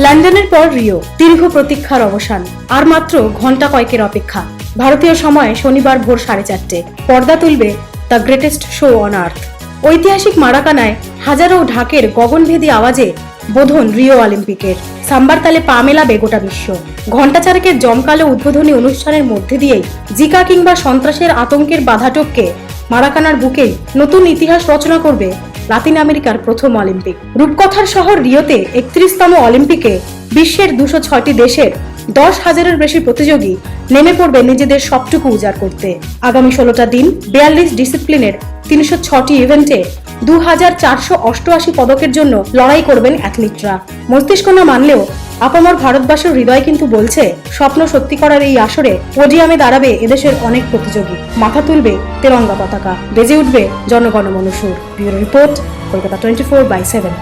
লন্ডনের পর রিও, দীর্ঘ প্রতীক্ষার অবসান। আর মাত্র ঘন্টা কয়েকের অপেক্ষা। ভারতীয় সময় শনিবার ভোর 4:30 পর্দা তুলবে the greatest show on earth. ঐতিহাসিক মারাকানায় হাজারো ঢাকের গগনভেদী আওয়াজে বোধন রিও অলিম্পিকের। সাম্বার তালে পা মেলাবে গোটা বিশ্ব। ঘণ্টা চারেকের জমকালো উদ্বোধনী অনুষ্ঠানের মধ্যে দিয়েই জিকা কিংবা সন্ত্রাসের আতঙ্কের বাধা টপকে মারাকানার বুকেই নতুন ইতিহাস রচনা করবে লাতিন আমেরিকার প্রথম অলিম্পিক। রূপকথার শহর রিওতে 31তম অলিম্পিকে বিশ্বের 206টি দেশের 10,000-এর বেশি প্রতিযোগী নেমে পড়বে নিজেদের সবটুকু উজাড় করতে। আগামী 16টা দিন 42 ডিসিপ্লিনের 306টি ইভেন্টে 2,488 পদকের জন্য লড়াই করবেন অ্যাথলিটরা। মস্তিষ্ক না মানলেও আপামর ভারতবাসীর হৃদয় কিন্তু বলছে, স্বপ্ন সত্যি করার এই আসরে পোডিয়ামে দাঁড়াবে এদেশের অনেক প্রতিযোগী। মাথা তুলবে তেরঙ্গা পতাকা, বেজে উঠবে জনগণমন সুর। Bureau report, Kolkata 24/7।